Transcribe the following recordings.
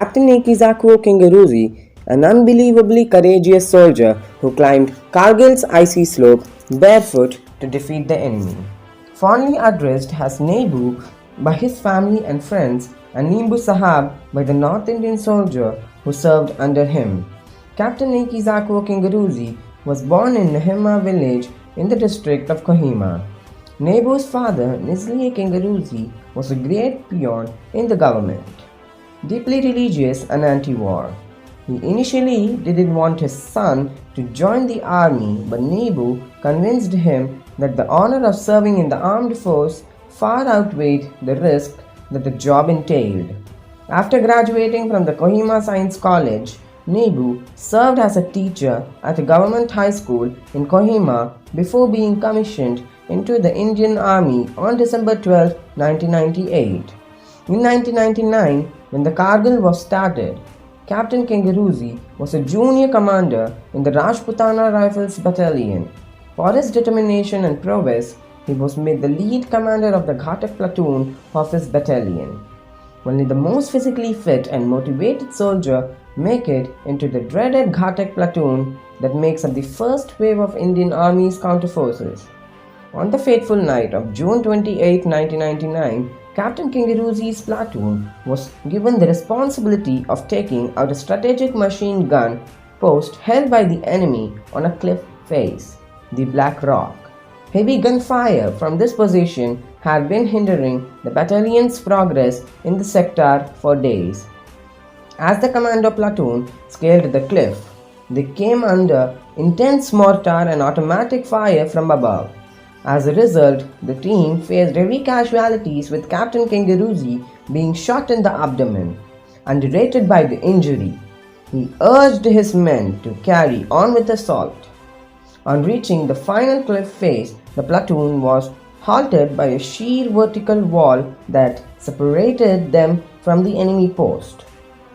Captain Neikezhakuo Kenguruse, an unbelievably courageous soldier who climbed Kargil's icy slope barefoot to defeat the enemy. Fondly addressed as Neibu by his family and friends and Nimbu Sahab by the North Indian soldier who served under him. Captain Neikezhakuo Kenguruse was born in Nerhema village in the district of Kohima. Neibu's father, Neiselie Kenguruse, was a great peon in the government. Deeply religious and anti-war. He initially didn't want his son to join the army, but Neibu convinced him that the honor of serving in the armed force far outweighed the risk that the job entailed. After graduating from the Kohima Science College, Neibu served as a teacher at a government high school in Kohima before being commissioned into the Indian Army on December 12, 1998. In 1999, when the Kargil was started, Captain Kenguruse was a junior commander in the Rajputana Rifles battalion. For his determination and prowess, he was made the lead commander of the Ghatak Platoon of his battalion. Only the most physically fit and motivated soldier make it into the dreaded Ghatak Platoon that makes up the first wave of Indian Army's counter-forces. On the fateful night of June 28, 1999, Captain Kenguruse's platoon was given the responsibility of taking out a strategic machine gun post held by the enemy on a cliff face, the Black Rock. Heavy gunfire from this position had been hindering the battalion's progress in the sector for days. As the commando platoon scaled the cliff, they came under intense mortar and automatic fire from above. As a result, the team faced heavy casualties, with Captain Kenguruse being shot in the abdomen. Underrated by the injury, he urged his men to carry on with the assault. On reaching the final cliff face, the platoon was halted by a sheer vertical wall that separated them from the enemy post.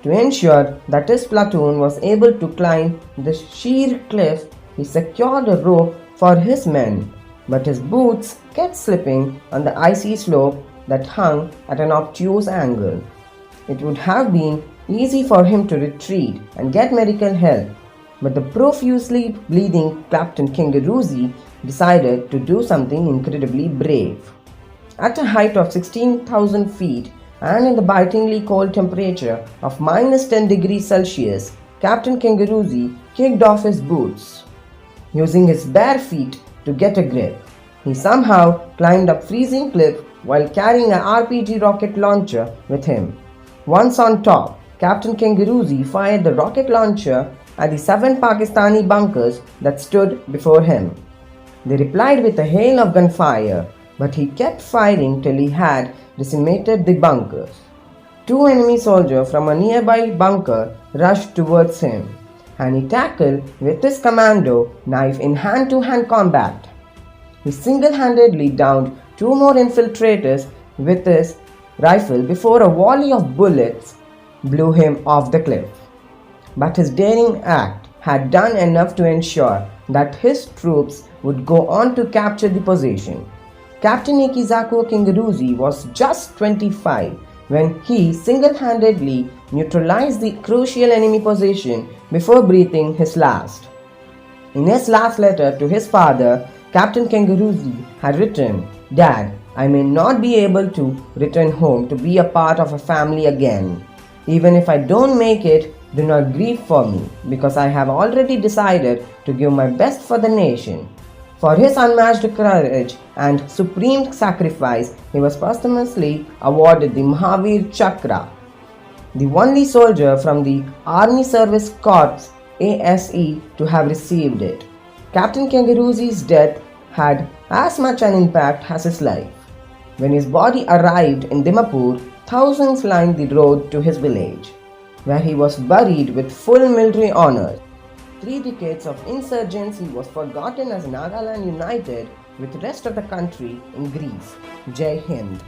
To ensure that his platoon was able to climb the sheer cliff, he secured a rope for his men, but his boots kept slipping on the icy slope that hung at an obtuse angle. It would have been easy for him to retreat and get medical help, but the profusely bleeding Captain Kenguruse decided to do something incredibly brave. At a height of 16,000 feet and in the bitingly cold temperature of -10 degrees Celsius, Captain Kenguruse kicked off his boots. Using his bare feet to get a grip, he somehow climbed up freezing cliff while carrying an RPG rocket launcher with him. Once on top, Captain Kenguruse fired the rocket launcher at the 7 Pakistani bunkers that stood before him. They replied with a hail of gunfire, but he kept firing till he had decimated the bunkers. 2 enemy soldiers from a nearby bunker rushed towards him, and he tackled with his commando knife in hand-to-hand combat. He single-handedly downed 2 more infiltrators with his rifle before a volley of bullets blew him off the cliff. But his daring act had done enough to ensure that his troops would go on to capture the position. Captain Neikezhakuo Kenguruse was just 25 when he single-handedly neutralized the crucial enemy position before breathing his last. In his last letter to his father, Captain Kenguruse had written, "Dad, I may not be able to return home to be a part of a family again. Even if I don't make it, do not grieve for me, because I have already decided to give my best for the nation." For his unmatched courage and supreme sacrifice, he was posthumously awarded the Mahavir Chakra, the only soldier from the Army Service Corps ASE to have received it. Captain Kenguruse's death had as much an impact as his life. When his body arrived in Dimapur, thousands lined the road to his village, where he was buried with full military honors. 3 decades of insurgency was forgotten as Nagaland united with the rest of the country in grief. Jai Hind.